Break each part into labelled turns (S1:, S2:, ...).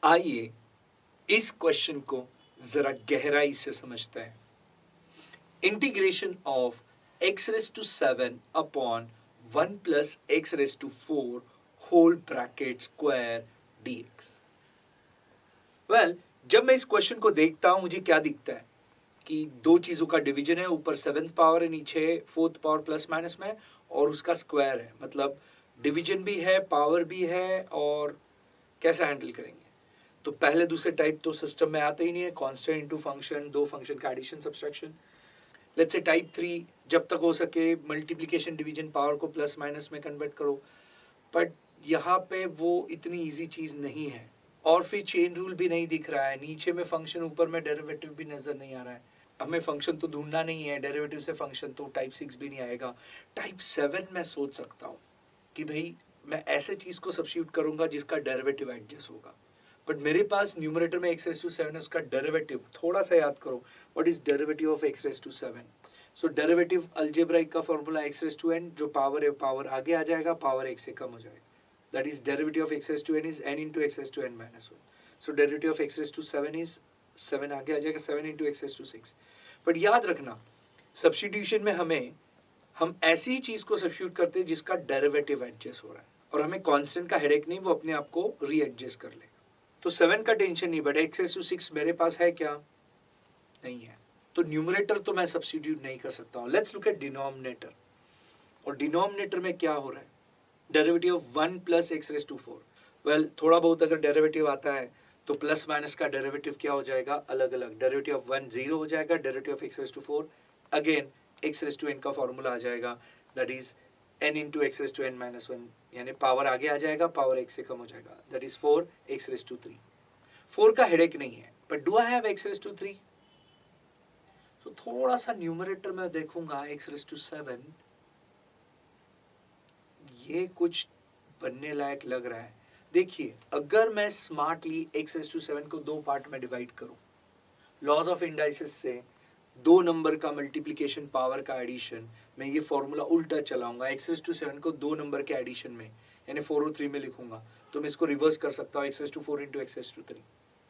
S1: आइए इस क्वेश्चन को जरा गहराई से समझते हैं। Integration of x raise to 7 upon 1 plus x raise to 4 whole bracket square dx। Well, जब मैं इस क्वेश्चन को देखता हूं मुझे क्या दिखता है कि दो चीजों का डिवीजन है, ऊपर 7th पावर है, नीचे 4th पावर प्लस माइनस में, और उसका स्क्वायर है। मतलब डिवीजन भी है, पावर भी है, और कैसे हैंडल करेंगे। तो पहले दूसरे टाइप तो सिस्टम में आते ही नहीं है, कांस्टेंट इनटू फंक्शन, दो फंक्शन का addition subtraction. Let's say type 3 जब तक हो सके मल्टीप्लिकेशन डिवीजन पावर को प्लस माइनस में कन्वर्ट करो, बट यहाँ पे वो इतनी इजी चीज नहीं है। और फिर चेन रूल भी नहीं दिख रहा है, नीचे में फंक्शन ऊपर में डेरिवेटिव भी नजर नहीं आ रहा है। हमें फंक्शन तो ढूंढना नहीं है, डेरिवेटिव से फंक्शन, तो टाइप 6 भी नहीं आएगा। टाइप 7 मैं सोच सकता हूँ कि भाई मैं ऐसे चीज को सब्स्टिट्यूट करूंगा जिसका डेरिवेटिव एडजस्ट होगा, बट मेरे पास न्यूमरेटर में x रेज टू 7 है, उसका डेरिवेटिव थोड़ा सा याद करो। What is derivative of x raise to 7? So derivative algebraic का formula x raise to n, जो पावर है पावर आगे आ जाएगा, पावर x से कम हो जाएगा। That is derivative of x raise to n is n into x raise to n minus 1। So derivative of x raise to 7 is 7 आगे आ जाएगा, 7 into x raise to 6। But याद रखना, सब्स्टिट्यूशन में हम ऐसी चीज को सब्स्टिट्यूट करते हैं जिसका डेरिवेटिव एडजस्ट हो रहा है, और हमें कांस्टेंट का हेडेक नहीं, वो अपने आप को रीएडजस्ट कर लेगा। तो 7 का टेंशन नहीं, बट x रेज टू 6 मेरे पास है क्या? नहीं है। तो न्यूमरेटर तो मैं सब्स्टिट्यूट नहीं कर सकता हूं। Let's look at denominator. और डिनोमिनेटर में क्या हो रहा है? Derivative of 1 plus x raise to 4। Well, थोड़ा बहुत अगर डेरिवेटिव आता है तो प्लस माइनस का डेरिवेटिव क्या हो जाएगा? अलग अलग। डेरिवेटिव ऑफ 1 0 हो जाएगा, derivative of x raise to 4 again x raise to n का फॉर्मूला आ जाएगा, that is n into x raise to n minus 1, यानी पावर आगे आ जाएगा, पावर x से कम हो जाएगा, that is 4 x raise to 3। 4 का हेडेक नहीं है, but do I have x raise to 3? तो थोड़ा सा न्यूमरेटर में देखूंगा x रेज टू 7, ये कुछ बनने लायक लग रहा है। देखिए, अगर मैं स्मार्टली x रेज टू 7 को दो पार्ट में डिवाइड करूं, लॉज ऑफ इंडाइसिस से दो नंबर का मल्टीप्लिकेशन पावर का एडिशन, मैं ये फॉर्मूला उल्टा चलाऊंगा। x रेज टू 7 को दो नंबर के एडिशन में यानी 4 और 3 में लिखूंगा, तो मैं इसको रिवर्स कर सकता हूँ, x raise to 4 into x raise to 3।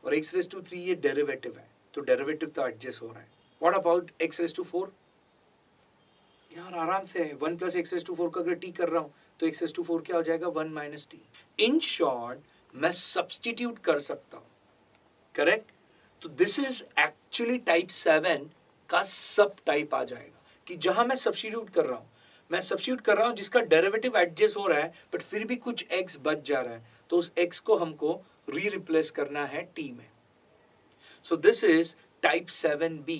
S1: और x रेज टू 3 ये डेरिवेटिव है, तो डेरिवेटिव तो एडजस्ट हो रहा है। What about x raise to 4? यार आराम से 1 प्लस x रेज टू 4 का अगर t कर रहा हूं तो x रेज टू 4 क्या हो जाएगा? 1 माइनस t। इन शॉर्ट, मैं सब्स्टिट्यूट कर सकता हूं, करेक्ट? तो दिस इज एक्चुअली टाइप 7 का सब टाइप आ जाएगा कि जहां मैं सब्स्टिट्यूट कर रहा हूं, जिसका डेरिवेटिव एडजस्ट हो रहा है, बट फिर भी कुछ x बच जा रहा है, तो उस x को हमको रिप्लेस करना है t में। So this is type 7b,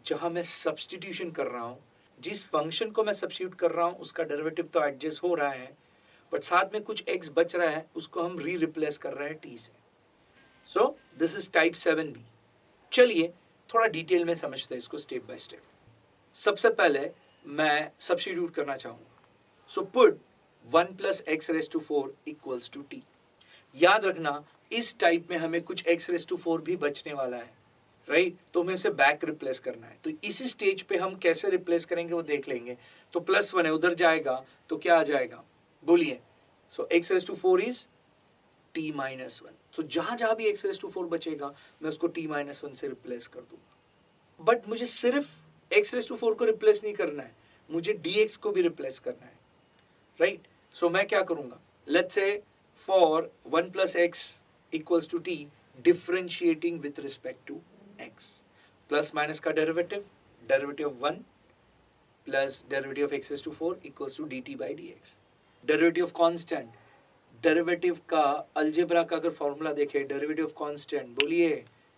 S1: जहां मैं सब्स्टिट्यूशन कर रहा हूं, जिस फंक्शन को मैं सब्स्टिट्यूट कर रहा हूं उसका डेरिवेटिव तो एडजस्ट हो रहा है, बट साथ में कुछ x बच रहा है, उसको हम रिप्लेस कर रहे हैं t से। So this is type 7b। चलिए थोड़ा डिटेल में समझते हैं इसको स्टेप बाय स्टेप। सबसे पहले मैं सब्स्टिट्यूट करना चाहूंगा, so put 1 plus x raise to 4 equals to t। याद रखना, इस टाइप में हमें कुछ x रेज टू 4 भी बचने वाला है, राइट? तो हमें इसे बैक रिप्लेस करना है। तो इसी स्टेज पे हम कैसे रिप्लेस करेंगे वो देख लेंगे। तो +1 है, उधर जाएगा तो क्या आ जाएगा? बोलिए। So x raise to 4 is t minus 1। तो जहां जहां भी x रेज टू 4 बचेगा मैं उसको t माइनस 1 से रिप्लेस कर दूंगा। बट मुझे सिर्फ x रेज टू 4 को रिप्लेस नहीं करना है, मुझे dx को भी रिप्लेस करना है, राइट? सो मैं क्या करूंगा? Let's say for 1 plus x equals to t, differentiating with respect to x, plus minus का derivative, derivative of 1 plus derivative of x raise to 4 equals to dt by dx। Derivative of constant, derivative का algebra का अगर formula देखें, derivative of constant, बोलिए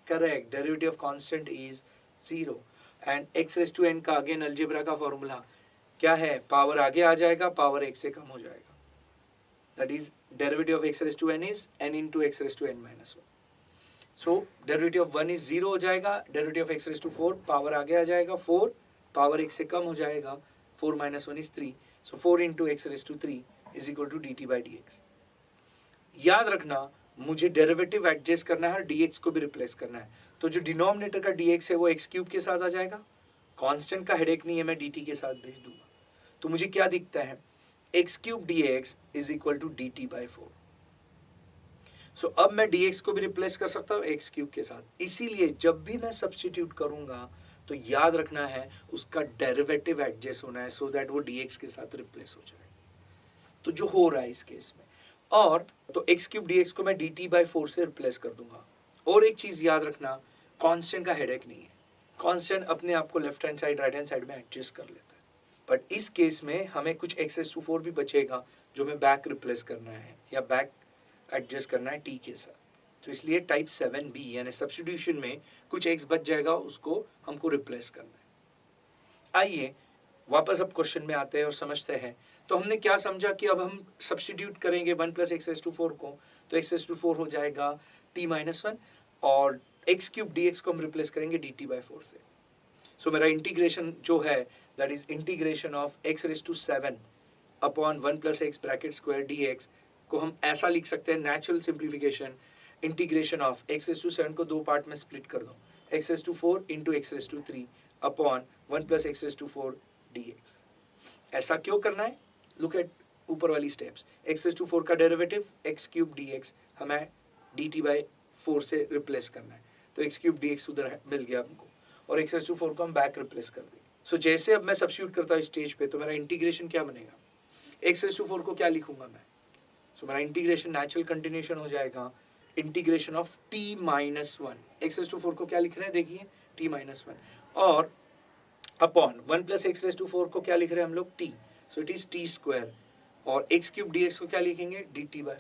S1: correct, derivative of constant is 0। And x raise to n का again algebra का formula क्या है? Power आगे आ जाएगा, पावर x से कम हो जाएगा, that is derivative of x raise to n is n into x raise to n minus 1। So derivative of 1 is 0 हो जाएगा, derivative of x raise to 4 power आगे आ जाएगा 4, पावर x से कम हो जाएगा, 4 minus 1 is 3। So 4 into x raise to 3 is equal to dt by dx। याद रखना, मुझे डेरिवेटिव एडजस्ट करना है और dx को भी रिप्लेस करना है। तो जो डिनोमिनेटर का dx है वो x क्यूब के साथ आ जाएगा, कांस्टेंट का हेडेक नहीं है, मैं dt के साथ भेज दूंगा। तो मुझे क्या दिखता है? x cube dx is equal to dt by 4। So अब मैं dx को भी रिप्लेस कर सकता हूँ x क्यूब के साथ। इसीलिए जब भी मैं सब्स्टिट्यूट करूंगा तो याद रखना है उसका डेरिवेटिव एडजस्ट होना है, सो दैट वो dx के साथ रिप्लेस हो जाए। तो जो हो रहा है इस केस में, और तो x क्यूब dx को मैं dt बाई 4 से रिप्लेस कर दूंगा। और एक चीज याद रखना, कांस्टेंट का हेडेक नहीं है, कांस्टेंट अपने आप को left hand side right hand side में एडजस्ट कर लेता है। बट इस केस में हमें कुछ x⁴ भी बचेगा जो हमें बैक रिप्लेस करना है या बैक एडजस्ट करना है t के साथ। तो इसलिए टाइप 7b यानी सब्स्टिट्यूशन में कुछ x बच जाएगा, उसको हमको रिप्लेस करना है। आइए वापस अब क्वेश्चन में आते हैं और समझते हैं। तो हमने क्या समझा कि अब हम सब्स्टिट्यूट करेंगे 1 + x⁴ को, तो x⁴ हो जाएगा t-1 और x क्यूब dx को हम रिप्लेस करेंगे dt/4 से। सो मेरा इंटीग्रेशन जो है that is integration of x⁷ upon 1 + x bracket square dx को हम ऐसा लिख सकते हैं, natural simplification, integration of x⁷ को दो पार्ट में स्प्लिट कर दो, x⁴ into x⁵ upon 1 + x⁴ dx। ऐसा क्यों करना है? लुक एट ऊपर वाली स्टेप्स। x⁴ का डेरिवेटिव x क्यूब dx हमें dt/4 से रिप्लेस करना है, तो x क्यूब dx उधर मिल गया हमको, और x⁴ को हम बैक रिप्लेस कर देंगे। सो जैसे अब मैं सब्स्टिट्यूट करता हूँ स्टेज पे, तो मेरा इंटीग्रेशन क्या बनेगा? x⁴ को क्या लिखूंगा मैं? सो मेरा इंटीग्रेशन नेचुरल कंटिन्यूएशन हो जाएगा, इंटीग्रेशन ऑफ t-1। x⁴ को क्या लिख रहे हैं देखिए, t-1, और अपॉन 1 + x⁴ को क्या लिख रहे हैं हम लोग? t, so it is t², और x क्यूब dx को क्या लिखेंगे? dt/4।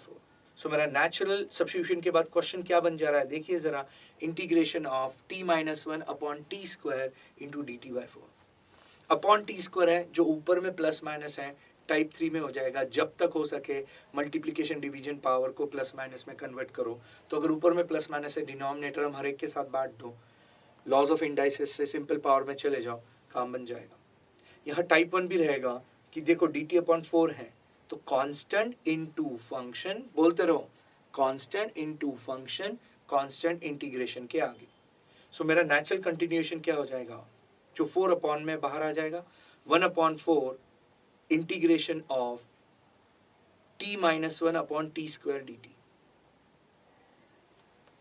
S1: सो मेरा नेचुरल सब्स्टिट्यूशन के बाद क्वेश्चन क्या बन जा रहा है देखिए जरा, integration of t-1 upon t² into dt/4। Upon t² है जो ऊपर में प्लस माइनस है, टाइप 3 में हो जाएगा। जब तक हो सके मल्टीप्लिकेशन डिवीजन पावर को प्लस माइनस में कन्वर्ट करो। तो अगर ऊपर में प्लस माइनस है, डिनोमिनेटर हम हर एक के साथ बांट दो, लॉज ऑफ इंडाइसिस से सिंपल पावर में चले जाओ, काम बन जाएगा। यहाँ टाइप 1 भी रहेगा कि देखो dt/4 है, तो कांस्टेंट इनटू फंक्शन, बोलते रहो constant into function, constant integration के आगे। सो मेरा नेचुरल कंटिन्यूएशन क्या हो जाएगा? जो 4 अपॉन में बाहर आ जाएगा, 1/4 integration of t-1 upon t² dt।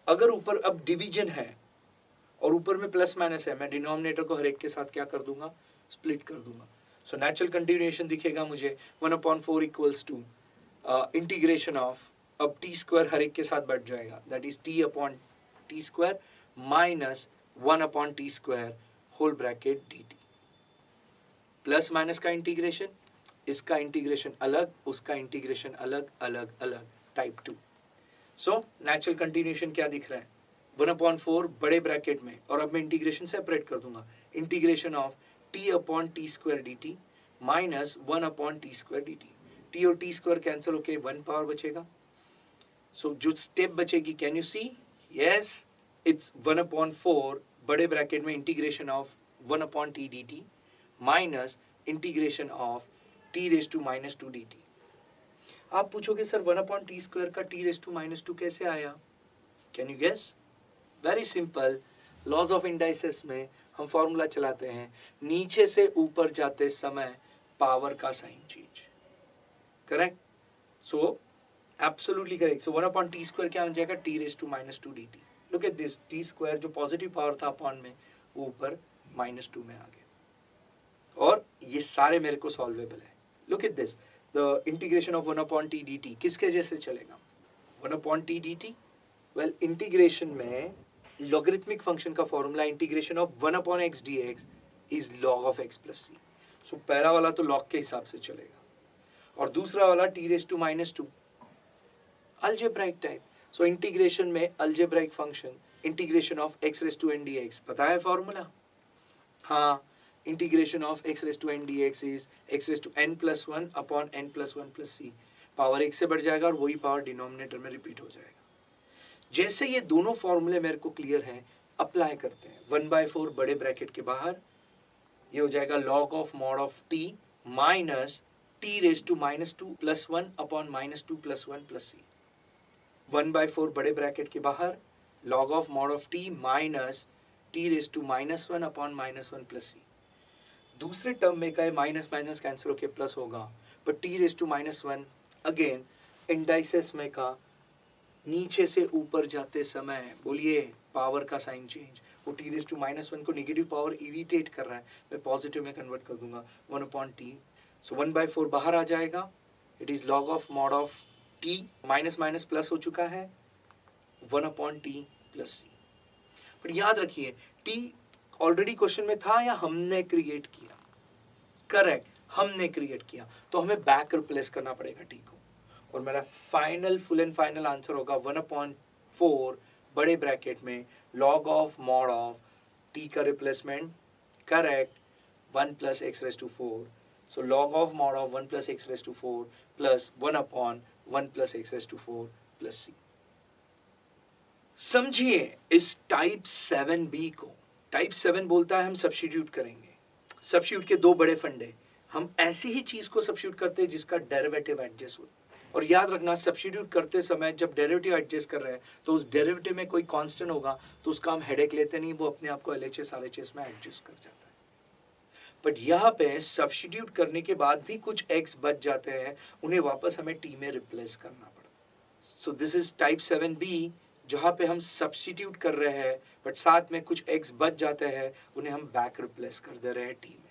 S1: अगर ऊपर अब डिवीजन है और ऊपर में प्लस माइनस है, मैं डिनोमिनेटर को हर एक के साथ क्या कर दूंगा? स्प्लिट कर दूंगा। सो नेचुरल कंटिन्यूएशन दिखेगा मुझे 1/4 इक्वल्स टू इंटीग्रेशन ऑफ, अब t² हर एक के साथ बढ़ जाएगा, that is t/t² minus 1/t² whole bracket dt। Plus minus का इंटीग्रेशन, इसका इंटीग्रेशन अलग, उसका इंटीग्रेशन अलग, अलग अलग, टाइप 2। सो नेचुरल कंटिन्यूएशन क्या दिख रहा है? 1/4 बड़े ब्रैकेट में, और अब मैं इंटीग्रेशन सेपरेट कर दूंगा, integration of t/t² dt minus 1/t² dt। t और t² कैंसिल होके 1 पावर बचेगा। सो जो स्टेप बचेगी, can you see? Yes, it's 1/4 बड़े ब्रैकेट में integration of 1/t dt minus integration of t⁻² dt। आप पूछोगे सर 1/t² का t⁻² कैसे आया? Can you guess? Very simple, laws of indices में हम फॉर्मूला चलाते हैं, नीचे से ऊपर जाते समय पावर का sign change, correct? So absolutely correct. So 1/t² क्या बन जाएगा? t⁻² dt। Look at this, t² जो पॉजिटिव पावर था अपॉन में, वो ऊपर -2 में आ गया, और ये सारे मेरे को सॉल्वेबल है। Look at this, the integration of 1/t dt किसके जैसे चलेगा? 1/t dt, वेल इंटीग्रेशन में लॉगरिथमिक फंक्शन का formula integration of 1/x dx is log of x plus c। सो पहला वाला तो log के हिसाब से चलेगा, और दूसरा वाला t⁻², algebraic type. So integration में algebraic function, integration of x⁻n dx, पता है फॉर्मूला? हाँ, integration of x⁻n dx is x⁻n+1 upon n+1 plus c। Power 1 से बढ़ जाएगा और वही पावर डिनोमिनेटर में रिपीट हो जाएगा। जैसे ये दोनों फॉर्मूले मेरे को क्लियर हैं, अप्लाई करते हैं। 1/4 बड़े ब्रैकेट के बाहर, ये हो जाएगा log of mod of t minus t⁻² plus 1 upon -2 plus 1 plus c। 1/4 बड़े ब्रैकेट के बाहर, log of mod of t minus t⁻1 upon -1 plus c। दूसरे टर्म में का माइनस माइनस कैंसिल होकर प्लस होगा, पर t⁻1 अगेन इंडाइसिस में का नीचे से ऊपर जाते समय बोलिए पावर का साइन चेंज, वो टी रेज टू -1 को नेगेटिव पावर इरिटेट कर रहा है, मैं पॉजिटिव में कन्वर्ट कर दूंगा 1/t। सो 1/4 बाहर आ जाएगा, it is log of mod of t, minus minus plus हो चुका है 1/t प्लस c। पर याद रखिए t ऑलरेडी क्वेश्चन में था या हमने क्रिएट किया? करेक्ट, हमने क्रिएट किया, तो हमें बैक रिप्लेस करना पड़ेगा t को, और मेरा final full and final answer होगा 1/4 बड़े ब्रैकेट में log of mod of t का replacement, correct, 1 + x⁴। So log of mod of 1 + x⁴ plus 1/1 + x⁴ plus c। समझिए इस टाइप 7b को। टाइप 7 बोलता है हम सब्स्टिट्यूट करेंगे। सब्स्टिट्यूट के दो बड़े फंडे, हम ऐसी ही चीज को सब्स्टिट्यूट करते हैं जिसका डेरिवेटिव एडजस्ट हो। और याद रखना सब्स्टिट्यूट करते समय जब डेरिवेटिव एडजस्ट कर रहे हैं तो उस डेरिवेटिव में कोई कांस्टेंट होगा तो उसका हम हेडेक लेते नहीं, वो अपने आप को LHS RHS में एडजस्ट कर जाता है। बट यहाँ पे सब्स्टिट्यूट करने के बाद भी कुछ x बच जाते हैं, उन्हें वापस हमें t में रिप्लेस करना पड़ता। So this is type 7b, जहाँ पे हम सब्स्टिट्यूट कर रहे हैं बट साथ में कुछ x बच जाते हैं, उन्हें हम बैक रिप्लेस कर दे रहे हैं t में।